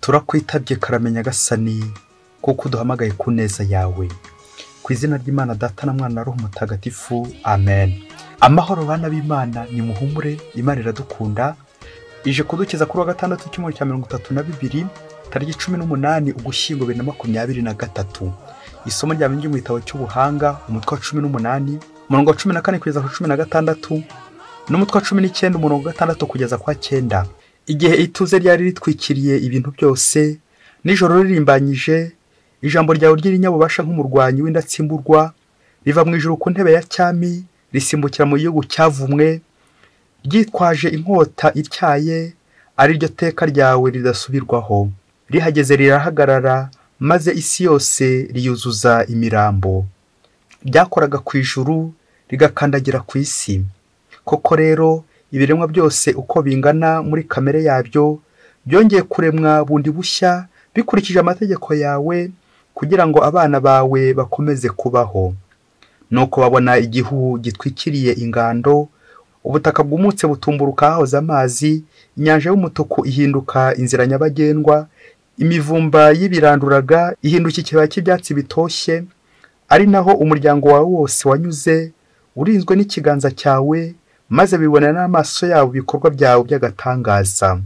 turakwitabye karamenya gasani kuko duhamagaye ku neza yawe. Ku izina ry'Imana Data na Mwana na Roho Mutagatifu, amen. Amahoro bana b'Imana, ni muhumure, Imana iradukunda. Ije kudukiza kuri wa gatandatu cy'umwaka cya 32 tariki 18 Ugushyingo 2023. Isomo rya mu gitabo cy'ubuhanga umutwe wa 18 umurongo wa 14 kugeza ku 16 n'umutwe wa 19 umurongo wa 6 kugeza kwa 9. Igihe ituze ryari ritwikiriye ibintu byose, nijoro ririmbanyije, ijambo ryawe ry'irinyabubasha nk'umurwanyi w'indatsimburwa riva mu ijuru ku ntebe ya cyami, risimbukira mu gihugu cyavumwe, ryitwaje inkota ityaye, ari ryo teka ryawe ridasubirwaho. Rihageze rirahagarara, maze isi yose riyuzuza imirambo. Ryakoraga ku ijuru rigakandagira ku isi. Koko rero ibiremwa byose uko bingana muri kamere yabyo byongeye kuremwa bundi bushya bikurikije amategeko yawe, kugira ngo abana bawe bakomeze kubaho. Nuko babona igihu gitwikiriye ingando, ubutaka bwumutse butumburuka hahoze amazi, inyanja y'umutuku ihinduka inzira nyabagendwa, imivumba y'ibiranduraga ihinduka ikibaya cy'ibyatsi bitoshye, ari naho umuryango wawe wose wanyuze, urinzwe n'ikiganza cyawe, maze bibona n'amaso yabo ibikorwa byawe by'agatangaza.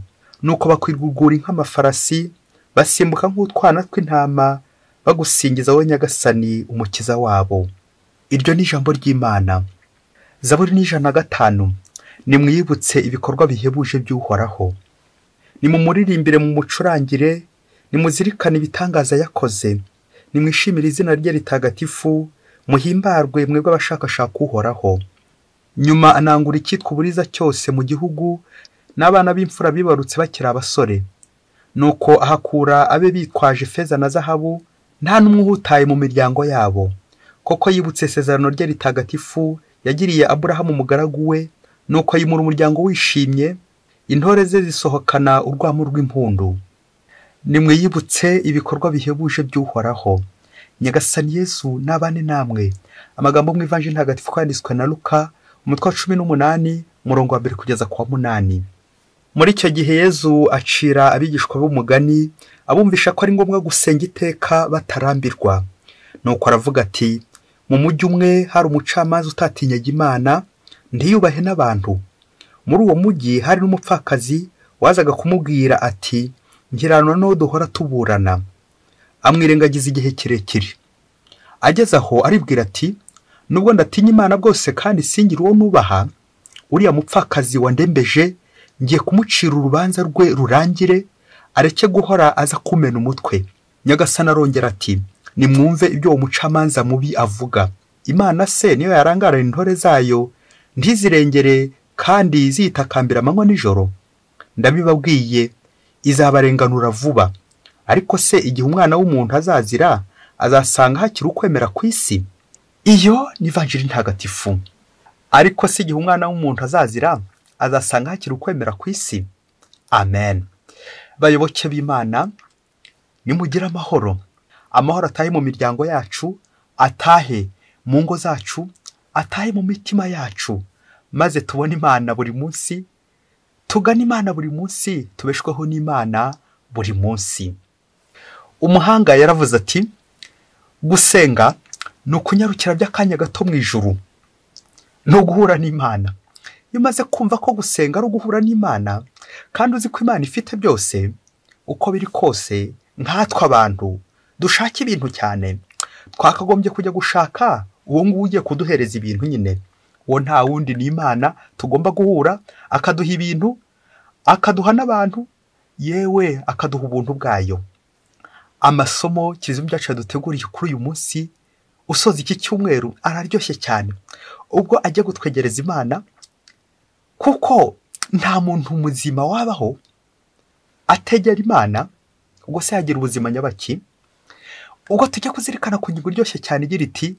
Nuko bakwirugura nk'amafarasi, basimbuka nk'utwana tw'intama, bagusingiza wowe Nyagasani umukiza wabo. Iryo ni ijambo ry'Imana. Zaburi ni 105. Nimwibutse ibikorwa bihebuje by'Uhoraho, nimumuririmbire mu mucurangire, nimuzirikane ibitangaza yakoze, nimwishimire izina rye ritagatifu, muhimbarwe mwebwe abashakashaka Uhoraho. Nyuma anangura icyitwa uburiza cyose mu gihugu, n'abana b'imfura bibarutse bakiri abasore. Nuko ahakura abe bitwaje feza na zahabu, nta n'umwe uhutaye mu miryango yabo. Koko yibutse isezerano rye ritagatifu yagiriye Aburahamu umugaragu we, nuko yimura umuryango wishimye, intore ze zisohokana urwamo rw'impundu. Nimwiyibutse ibikorwa bihebuje by'Uhoraho. Nyagasani Yesu nabane namwe. Amagambo mu Ivanjili ntagatifu kwanditswe na Luka umutwe wa 18 umurongo wa 1 kugeza kwa 8. Muri icyo gihe Yesu acira abigishwa b'umugani, abumvisha ko ari ngombwa gusenga iteka batarambirwa. Nuko aravuga ati, mu mujyi umwe hari umucamanza utatinyaga Imana, ntiyubahe n'abantu. Muri uwo mujyi hari n'umupfakazi wazaga kumubwira ati, ngiranwa no duhora tuburana. Amwirengagiza igihe kirekire. Ageze aho aribwira ati, nubwo ndatinya Imana bwose kandi singira uwo nubaha, uriya mupfakazi wandembeje ngiye kumucira urubanza rwe rurangire, areke guhora aza kumena umutwe. Nyagasani arongera ati, nimwumve ibyo uwo mucamanza mubi avuga. Imana se niyo yarangara intore zayo, ntizirengere kandi zitakambira amanywa nijoro? Ndabibabwiye, izabarenganura vuba. Ariko se igihe umwana w'umuntu azazira, azasanga hakiri ukwemera ku isi? Iyo ni Ivanjili ntagatifu. Ariko se igihe umwana w'umuntu azazira, azasanga hakiri ukwemera ku isi? Amen. Bayoboke b'Imana, nimugira amahoro. Amahoro atahe mu miryango yacu, atahe mu ngo zacu, atahe mu mitima yacu, maze tubone Imana buri munsi, tugane Imana buri munsi, tubeshweho n'Imana buri munsi. Umuhanga yaravuze ati, gusenga ni ukunyarukira by'akanya gato mu ijuru, no guhura n'Imana. Iyo umaze kumva ko gusenga ari uguhura n'Imana, kandi uzi ko Imana ifite byose, uko biri kose, nkatwe abantu dushaka ibintu cyane, twakagombye kujya gushaka uwo nguwo ugiye kuduhereza ibintu nyine. Uwo nta wundi ni Imana tugomba guhura, akaduha ibintu, akaduha n'abantu, yewe akaduha ubuntu bwayo. Amasomo Kizungu byacu duteguriye kuri uyu munsi usoza iki cyumweru araryoshye cyane, ubwo ajya gutwegereza Imana, kuko nta muntu muzima wabaho ategera Imana, ubwo se yagira ubuzima nyabaki. Ubwo tujya kuzirikana ku ngingo iryoshye cyane igira iti,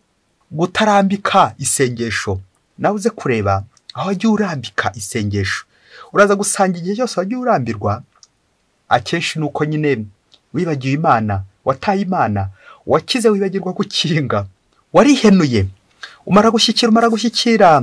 gutarambika isengesho. Nawe uze kureba aho wagiye urambika isengesho, uraza gusanga igihe cyose wagiye urambirwa, akenshi nuko nyine wibagiwe Imana, wataye Imana, wakize wibagirwa gukinga, warihenuye, umara gushyikira,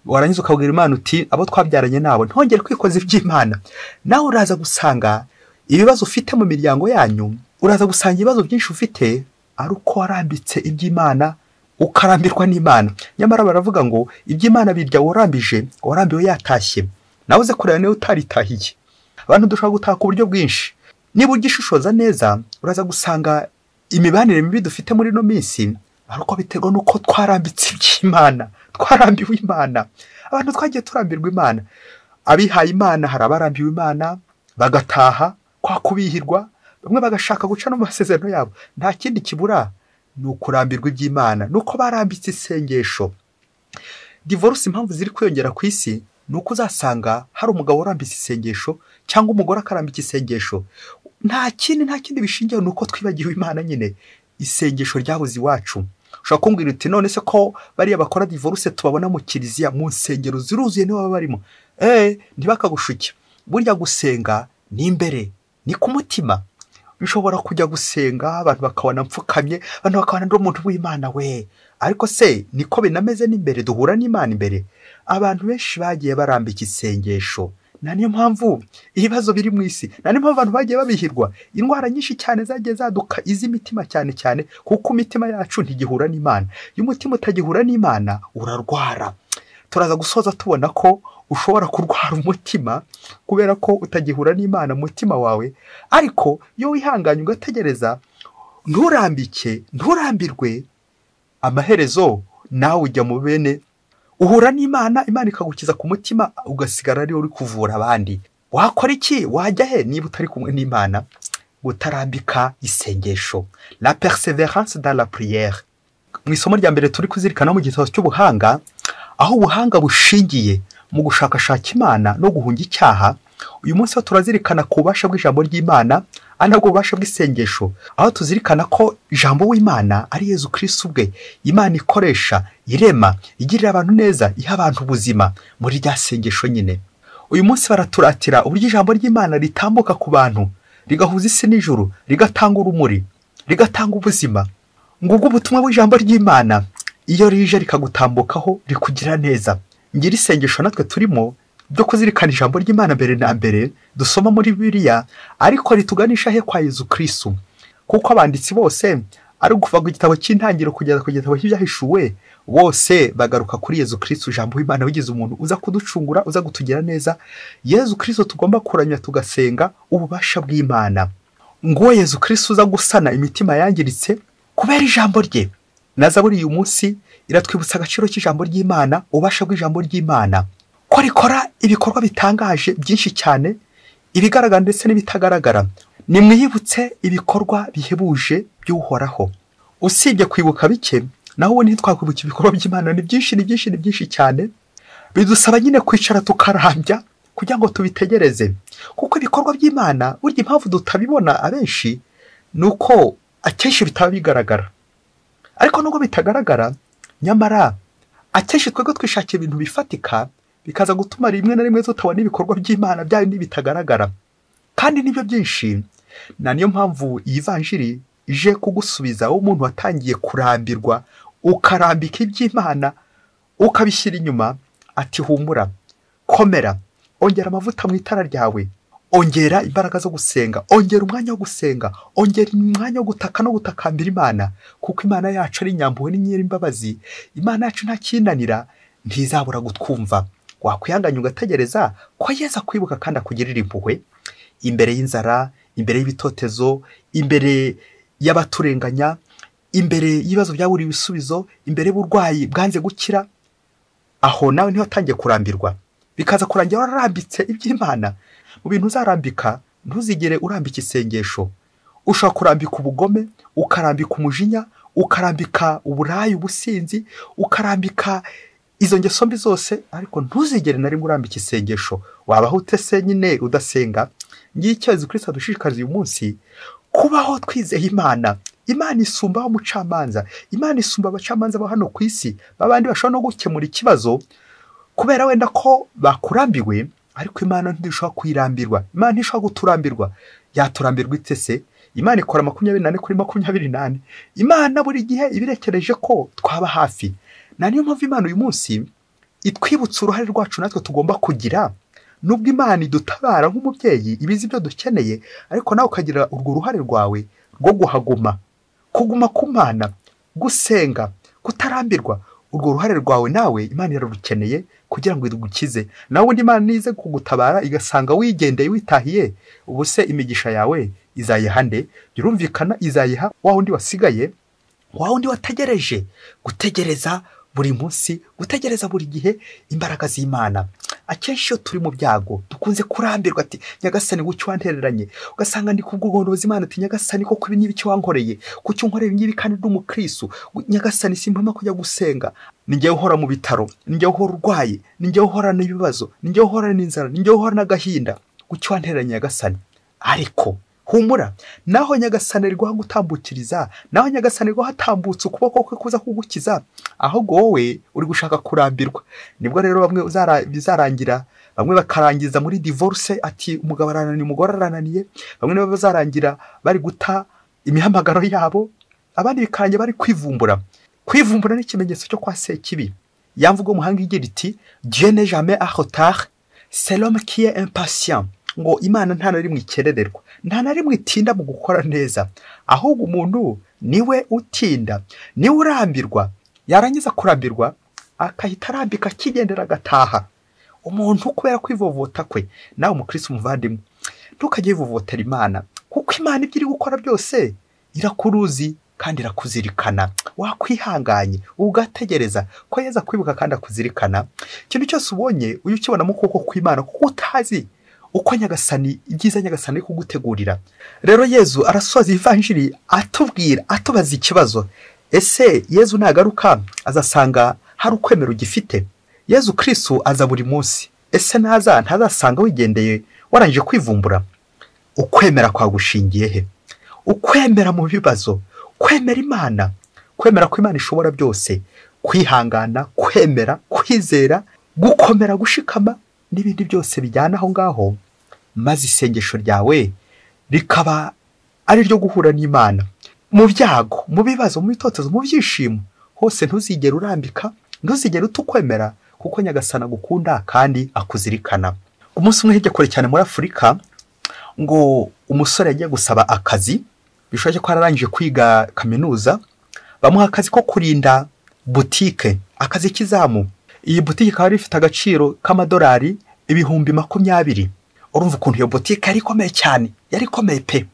warangiza ukabwira Imana uti, abo twabyaranye nabo ntongere kwikoza iby'Imana. Nawe uraza gusanga ibibazo ufite mu miryango yanyu, uraza gusanga ibibazo byinshi ufite ari uko warambitse iby'Imana ukarambirwa n'Imana. Nyamara baravuga ngo iby'Imana birya warambije, warambiwe yatashye. Nawe uze kureba niba utaritahiye. Abantu dushobora gutaka uburyo bwinshi. Niba ugishishoza neza, uraza gusanga imibanire mibi dufite muri no minsi ari uko biterwa nuko twarambitse iby'Imana, twarambiwe Imana. Abantu twagiye turambirwa Imana. Abihaye Imana hari abarambiwe Imana bagataha kwa kubihirwa, bamwe bagashaka guca no masezerano yabo. Nta kindi kibura ni ukurambirwa iby'Imana, nuko barambitse isengesho. Divorce impamvu ziri kwiyongera ku isi nuko uzasanga hari umugabo urambitse isengesho cyangwa umugore akarambika isengesho. Nta kindi bishingiye nuko twibagiwe Imana nyine. Isengesho ryabuze iwacu. Ushobora kumbwira uti none se ko bariya bakora divorce tubabona mu kiliziya mu nsengero ziruzuye niba barimo. Ntibakagushuke. Burya gusenga ni imbere, ni ku mutima. Bishobora kujya gusenga abantu bakabona mfukamye, abantu bakabona ndi umuntu w'Imana we. Ariko se niko binameze n'imbere, duhura n'Imana imbere. Abantu benshi bagiye barambika isengesho. Niyo mpamvu ibibazo biri mu isi, niyo mpamvu abantu bagiye babihirwa. Indwara nyinshi cyane zagiye zaduka iz'imitima cyane kuko imitima yacu ntigihura n'Imana. Iyo umutima utagihura n'Imana urarwara. Turaza gusoza tubona ko ushobora kurwara umutima kubera ko utagihura n'Imana umutima wawe. Ariko iyo wihanganye ugategereza, nturambirwe, amaherezo nawe ujya mu bene uhura n'Imana, Imana ikagukiza ku mutima, ugasigara ari uri kuvura abandi. Wakora iki? Wajya he niba utari kumwe n'Imana? Gutarambika isengesho. La persévérance dans la prière. Mu isomo rya mbere turi kuzirikana mu gitabo cy'ubuhanga, aho ubuhanga bushingiye mu gushakashaka Imana no guhunga icyaha. Uyu munsi turazirikana ku bubasha bw'ijambo ry'Imana, anabwo bubasha bw'isengesho, aho tuzirikana ko ijambo w'Imana ari Yezu Kristo ubwe. Imana ikoresha, irema, igirira abantu neza, iha abantu ubuzima muri rya sengesho nyine. Uyu munsi baraturatira uburyo ijambo ry'Imana ritambuka ku bantu, rigahuza isi n'ijuru, rigatanga urumuri, rigatanga ubuzima. Ngubwo ubutumwa bw'ijambo ry'Imana iyo rije rikagutambukaho rikugira neza. Ngira isengesho natwe turimo byo kuzirikana ijambo ry'Imana mbere na mbere dusoma muri Bibiliya, ariko rituganisha he kwa Yezu Kristo. Kuko abanditsi bose ari kuva ku gitabo cy'intangiriro kugeza ku gitabo cy'ibyahishuwe, bose bagaruka kuri Yezu Kristo, ijambo w'Imana wigize umuntu, uza kuducungura, uza kutugira neza. Yezu Kristo tugomba kuramya tugasenga ububasha bw'Imana. Ngo Yezu Kristo uza gusana imitima yangiritse kubera ijambo rye. Na Zaburi uyu munsi iratwibutsa agaciro cy'ijambo ry'Imana, ububasha bw'ijambo ry'Imana, ko rikora ibikorwa bitangaje byinshi cyane, ibigaragara ndetse n'ibitagaragara. Nimwiyibutse ibikorwa bihebuje by'Uhoraho. Usibye kwibuka bike, naho ubundi ntitwakwibuka ibikorwa by'Imana. Ni byinshi cyane. Bidusaba nyine kwicara tukarambya kugira ngo tubitegereze, kuko ibikorwa by'Imana burya impamvu tutabibona abenshi nuko akenshi bitaba bigaragara. Ariko nubwo bitagaragara, nyamara akenshi twebwe twishakira ibintu bifatika, bikaza gutuma rimwe na rimwe tutabona ibikorwa by'Imana byayo bitagaragara. Kandi nibyo byinshi. Niyo mpamvu iyi vanjiri ije kugusubiza wowe umuntu watangiye kurambirwa, ukarambika iby'Imana ukabishyira inyuma. Ati humura, komera, ongera amavuta mu itara ryawe, ongera imbaraga zo gusenga, ongera umwanya wo gusenga, ongera umwanya wo gutaka no gutakambira Imana, kuko Imana yacu ari nyambuwe n'imbabazi. Imana yacu nta kinanira, ntizabura gutwumva. Wakwihanganya ugategereza ko Yezu kwibuka kandi akugirira impuhwe. Imbere y'inzara, imbere y'ibitotezo, imbere y'abaturenganya, imbere y'ibibazo byaburiwe ibisubizo, imbere y'uburwayi bwanze gukira, aho nawe niho watangiye kurambirwa, bikaza kurangira wararambitse iby'Imana. Mu bintu uzarambika, ntuzigere urambika isengesho. Ushobora kurambika ubugome, ukarambika umujinya, ukarambika uburayi, ubusinzi, ukarambika izo ngeso mbi zose, ariko ntuzigere na rimwe urambika isengesho. Wabaho utese nyine udasenga. Ngicyo Yezu Kristo adushishikariza uyu munsi, kubaho twizeye Imana. Imana isumbaho umucamanza, Imana isumba abacamanza ba hano ku isi, babandi bashobora no gukemura ikibazo kubera wenda ko bakurambiwe. Ariko Imana ntishobora kwirambirwa, Imana ntishobora guturambirwa. Yaturambirwa itese? Imana ikora 24 kuri 24. Imana buri gihe ibirekereje ko twaba hafi. Niyo mpamvu Imana uyu munsi itwibutsa uruhare rwacu natwe tugomba kugira nubwo Imana idutabara nk'umubyeyi ibizi ibyo dukeneye, ariko nawe ukagira urwo ruhare rwawe rwo guhaguma, kuguma ku Mana, gusenga, kutarambirwa. Urwo ruhare rwawe nawe Imana irarukeneye kugira ngo igukize. Nawe undi Imana nize kugutabara igasanga wigendeye witahiye, ubu se imigisha yawe izayiha nde? Birumvikana izayiha wa wundi wasigaye, wa wundi wategereje. Gutegereza buri munsi, gutegereza buri gihe imbaraga z'Imana. Akenshi iyo turi mu byago dukunze kurambirwa, ati Nyagasani gucyo wantereranye, ugasanga ndi kubw'ubuntu Imana, ati Nyagasani koko ibi n'ibiki wankoreye, kucyo unkoreye ngibi kandi ndi umukristo, Nyagasani simpama kujya gusenga, ninjye uhora mu bitaro, ninjye uhora urwaye, ninjye uhora n'ibibazo, ninjye uhora n'inzara, ninjye uhora n'agahinda, gucyo wantereranye Nyagasani. Ariko humura, naho Nyagasani ari guhagutambukiriza, naho Nyagasani ari guhatambutsa ukuboko kwe kuza kugukiza, ahubwo wowe uri gushaka kurambirwa. Nibwo rero bamwe bizarangira, bamwe bakarangiza muri divorce, ati umugabo arananiye, umugore arananiye. Bamwe nibo bazarangira bari guta imihamagaro yabo, abandi bikarangira bari kwivumbura. Kwivumbura ni ikimenyetso cyo kwa Sekibi. Yamvugo muhanga igira iti Dieu n'est jamais en retard, c'est l'homme qui est impatient. Ngo Imana nta na rimwe ikerererwa, nta na rimwe itinda mu gukora neza, ahubwo umuntu niwe utinda, niwe urambirwa. Yarangiza kurambirwa akahita arambika akigendera agataha. Umuntu kubera kwivovota kwe, nawe umukristo umuvandimwe, ntukajye wivovotera Imana, kuko Imana ibyo iri gukora byose irakuruzi kandi irakuzirikana. Wakwihanganye ugategereza ko yeza kwibuka kandi akuzirikana. Ikintu cyose ubonye uyu ukibonamo ukuboko kw'Imana, kuko utazi uko Nyagasani ibyiza Nyagasani kugutegurira. Rero Yezu arasoza ivanjiri atubwira, atubaza ikibazo, ese Yezu nagaruka azasanga hari ukwemera ugifite? Yezu Kristo aza buri munsi, ese ntazasanga wigendeye warangije kwivumbura? Ukwemera kwagushingiye he? Ukwemera mu bibazo, kwemera Imana, kwemera ko Imana ishobora byose, kwihangana, kwemera, kwizera, gukomera, gushikama n'ibindi byose bijyana aho ngaho, maze isengesho ryawe rikaba ari ryo guhura n'Imana. Mu byago, mu bibazo, mu bitotezo, mu byishimo, hose ntuzigere urambika, ntuzigere utukwemera, kuko Nyagasani agukunda kandi akuzirikana. Umunsi umwe hirya kure cyane muri Afurika, ngo umusore yagiye gusaba akazi, bishoboke ko ararangije kwiga kaminuza, bamuha akazi ko kurinda butike, akazi k'izamu. Iyi butike ikaba ifite agaciro k'amadolari 20,000. Urumva ukuntu iyo butike yari ikomeye cyane, yari ikomeye pe.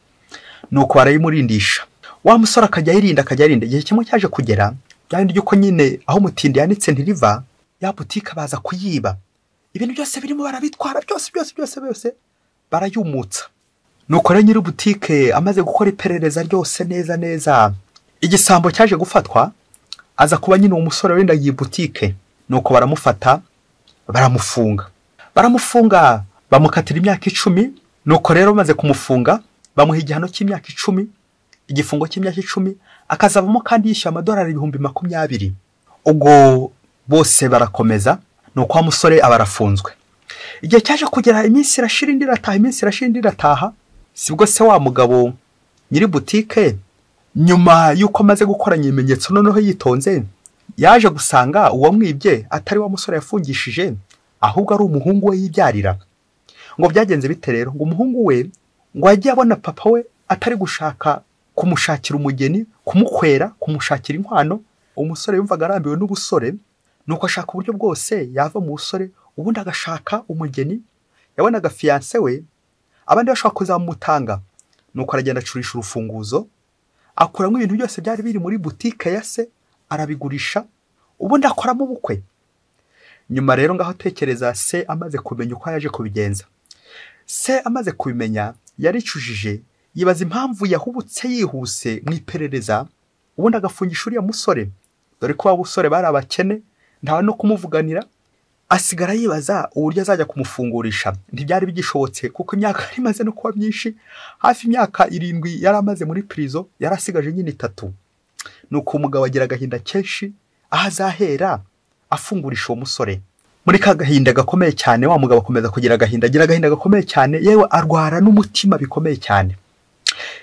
Nuko barayimurindisha, wa musore akajya yirinda, igihe kimwe cyaje kugera, byandi yuko nyine aho mutindi yanitse ntiriva, ya butike baza kuyiba, ibintu byose birimo barabitwara, byose barayumutsa. Nuko rero nyiri butike amaze gukora iperereza ryose neza, igisambo cyaje gufatwa, aza kuba nyine umusore wenda iyi butike. Nuko baramufata, baramufunga, bamukatira imyaka 10. Nuko rero bamaze kumufunga, bamuha igihano cy'imyaka 10, igifungo cy'imyaka 10, akazavamo kandi yishyura amadolari 20,000. Ubwo bose barakomeza, nuko wa musore abarafunzwe. Igihe cyaje kugera, iminsi irashira indi irataha, sibwo se wa mugabo nyiri butike, nyuma yuko amaze gukoranya ibimenyetso noneho yitonze, yaje gusanga uwo mwibye atari wa musore yafungishije, ahubwo ari umuhungu we yibyarira. Ngo byagenze bite rero? Ngo umuhungu we ngo agiye abona papa we atari gushaka kumushakira umugeni, kumukwera, kumushakira inkwano. Umusore yumvaga arambiwe n'ubusore, nuko ashaka uburyo bwose yava mu busore, ubundi agashaka umugeni. Yabonaga fiancé we abandi bashaka kuzamutanga, nuko aragenda acurisha urufunguzo, akuramo ibintu byose byari biri muri butike ya se, arabigurisha, ubundi akoramo ubukwe. Nyuma rero ngaho tekereza, se amaze kumenya uko yaje kubigenza. Se amaze kubimenya yaricujije, yibaza impamvu yahubutse yihuse mu iperereza, ubundi agafungisha uriya musore, dore ko abusore bari abakene, ntawe no kumuvuganira. Asigara yibaza uburyo azajya kumufungurisha. Ntibyari bigishobotse kuko imyaka imaze no kuba myinshi, hafi imyaka 7 yari amaze muri prison, yarasigaje nyine 3. Nuko umugabo agira agahinda kenshi, ahazahera afungurisha uwo musore. Muri ka gahinda gakomeye cyane, wa mugabo akomeza kugira agahinda, gakomeye cyane, yewe arwara n'umutima bikomeye cyane.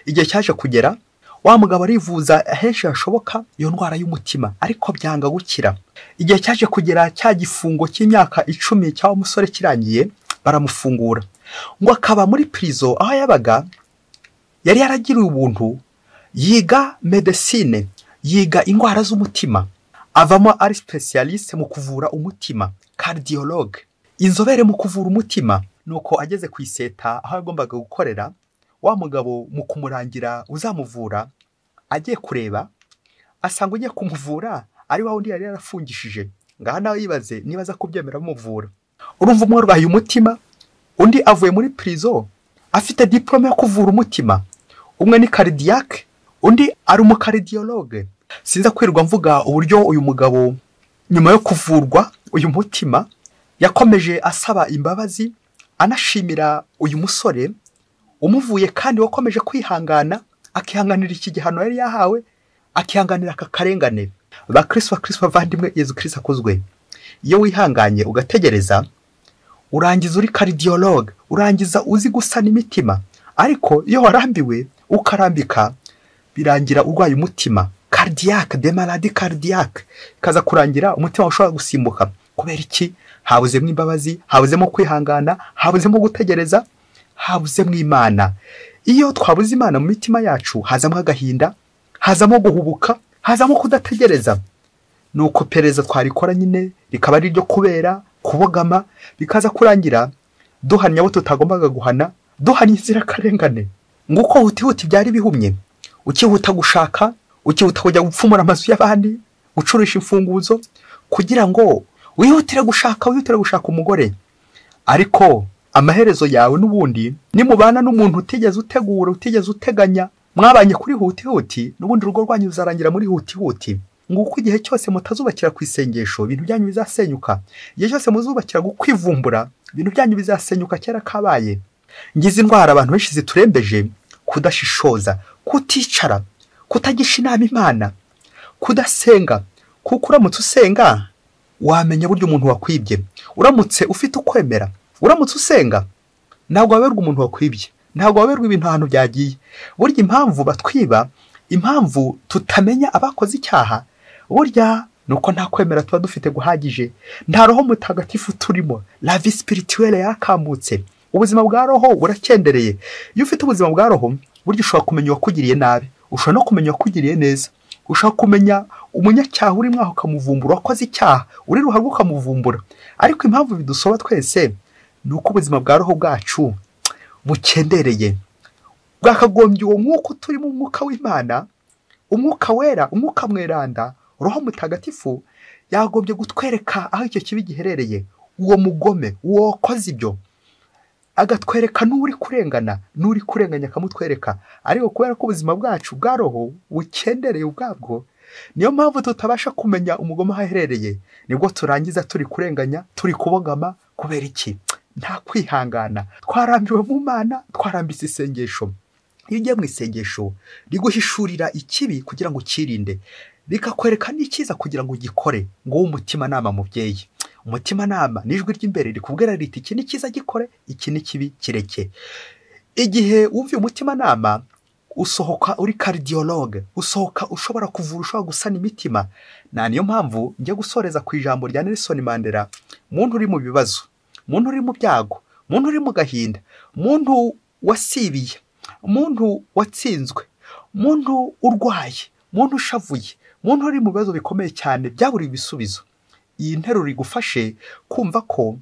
Igihe cyaje kugera, wa mugabo arivuza henshi hashoboka iyo ndwara y'umutima, ariko byanga gukira. Igihe cyaje kugera, cya gifungo cy'imyaka 10 cyawo musore kirangiye, baramufungura ngo akaba muri prison aho yabaga. Yari yaragiriwe ubuntu, yiga medecine, yiga indwara z'umutima, avamo ari specialiste mu kuvura umutima, cardiologue, inzobere mu kuvura umutima. Nuko ageze ku iseta aho yagombaga gukorera, wa mugabo mu kumurangira uzamuvura agiye kureba asanga ugiye kumuvura ari wa wundi yari yarafungishije. Ngaha nawe yibaze niba aza kubyemera bamuvura. Urumva umwe urwaye umutima, undi avuye muri prison afite diplome yo kuvura umutima. Umwe ni cardiaque, undi ari umu cardiologue. Sinza kwirirwa mvuga uburyo uyu mugabo nyuma yo kuvurwa uyu mutima yakomeje asaba imbabazi, anashimira uyu musore umuvuye kandi wakomeje kwihangana, akihanganira iki gihano yari yahawe, akihanganira aka karengane. Bakristo bavandimwe, Yesu Kristo akozwe. Iyo wihanganye ugategereza, urangiza uri cardiologue, urangiza uzi gusana imitima. Ariko iyo warambiwe ukarambika, birangira urwaye umutima, cardiaque, des maladies cardiaques, kaza kurangira umutima ushobora gusimbuka. Kubera iki? Habuzemo imbabazi, habuzemo kwihangana, habuzemo gutegereza, habuzemo Imana. Iyo twabuze Imana mu mitima yacu, hazamo agahinda, hazamo guhubuka, hazamo kudategereza. Nuko pereza twarikora nyine rikaba ari ryo kubera kubogama, bikaza kurangira duhanya abo tutagombaga guhana, duhanya inzirakarengane. Nguko hutihuti byari bihumye, ukihuta gushaka, ukihuta kujya gupfumura amazu y'abandi, ucurisha imfunguzo kugira ngo wihutire gushaka umugore. Ariko amaherezo yawe n'ubundi nimubana n'umuntu utigeze utegura, utigeze uteganya, mwabanye kuri hutihuti, n'ubundi urugo rwanyu ruzarangira muri hutihuti. Nguko igihe cyose mutazubakira ku isengesho, ibintu byanyu bizasenyuka. Igihe cyose muzubakira kwivumbura, ibintu byanyu bizasenyuka kera kabaye. Ngize indwara abantu benshi ziturembeje: kudashishoza, kuticara, kutagisha inama Imana, kudasenga. Kuko uramutse usenga wamenya buryo umuntu wakwibye. Uramutse ufite ukwemera, uramutse usenga, ntabwo waberwa umuntu wakwibye, ntabwo waberwa ibintu ahantu byagiye. Burya impamvu batwiba, impamvu tutamenya abakoze icyaha, burya nuko nta kwemera tuba dufite guhagije, nta roho mutagatifu turimo, la vie spirituelle yakambutse. Ubuzima bwa roho burakendereye. Iyo ufite ubuzima bwa roho, burya ushobora kumenya uwakugiriye nabi, ushobora no kumenya uwakugiriye neza, ushobora kumenya umunyacyaha uri mwaho ukamuvumbura, wakoze icyaha uri ruharwa ukamuvumbura. Ariko impamvu bidusoba twese nuko ubuzima bwa roho bwacu bukendereye. Bwakagombye uwo mwuka turimo, umwuka w'Imana, umwuka wera, umwuka mweranda, roho mutagatifu, yagombye gutwereka aho icyo kibi giherereye, uwo mugome, uwo wakoze ibyo, agatwereka n'uri kurengana, n'uri kurenganya akamutwereka. Ariko kubera ko ubuzima bwacu bwa roho bukendereye ubwabwo, niyo mpamvu tutabasha kumenya umugome aho aherereye. Nibwo turangiza turi kurenganya, turi kubogama. Kubera iki? Nta kwihangana. Twarambiwe mu Mana, twarambise isengesho. Iyo ugiye mu isengesho riguhishurira ikibi kugira ngo ukirinde, rikakwereka n'icyiza kugira ngo ugikore. Ngo umutima nama mubyeyi, umutima nama nijwi ry'imbere rikubwira riti iki ni cyiza gikore, iki ni kibi kireke. Igihe wumva umutima nama, usohoka uri cardiologue, usohoka ushobora kuvura, ushobora gusana imitima. Niyo mpamvu njye gusoreza ku ijambo rya Nelson Mandela: muntu uri mu bibazo, muntu uri mu byago, muntu uri mu gahinda, muntu wasibiye, muntu watsinzwe, muntu urwaye, muntu ushavuye, muntu uri mu bibazo bikomeye cyane byaburiye ibisubizo. Iyi nteruro igufashe kumva ko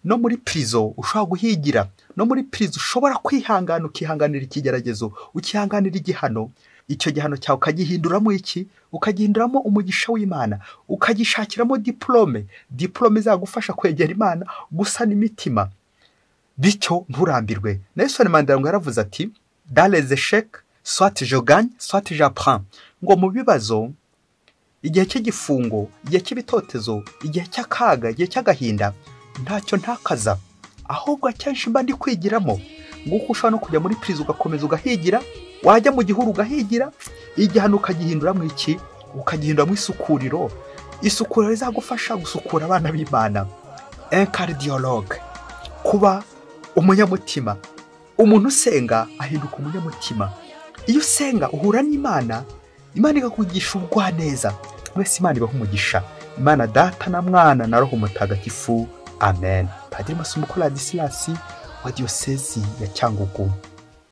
no muri prison ushobora guhigira, no muri prison ushobora kwihangana, ukihanganira ikigeragezo, ukihanganira igihano. Icyo gihano cyawe ukagihinduramo iki? Ukagihinduramo umugisha w'Imana, ukagishakiramo diplome izagufasha kwegera Imana, gusana imitima, bityo nturambirwe. Nelson Mandela ngo yaravuze ati: dans les échecs, soit je gagne, soit j'apprends. Ngo mu bibazo, igihe cy'igifungo, igihe cy'ibitotezo, igihe cy'akaga, igihe cy'agahinda, ntacyo ntakaza, ahubwo akenshi mba ndi kwigiramo. Nguko ushobora no kujya muri prison ugakomeza ugahigira, wajya mu gihuru ugahigira, igihano ukagihinduramo iki? Ukagihinduramo isukuriro. Isukuriro rizagufasha gusukura abana b'Imana. Un cardiologue, kuba umunyamutima. Umuntu usenga ahinduka umunyamutima. Iyo usenga uhura n'Imana, Imana ikakugisha ubugwaneza. Mwese Imana ibaha umugisha. Imana Data na Mwana na Roho Mutagatifu. amen. Padiri Masumbuko Ladislas wa diyosezi ya Cyangugu.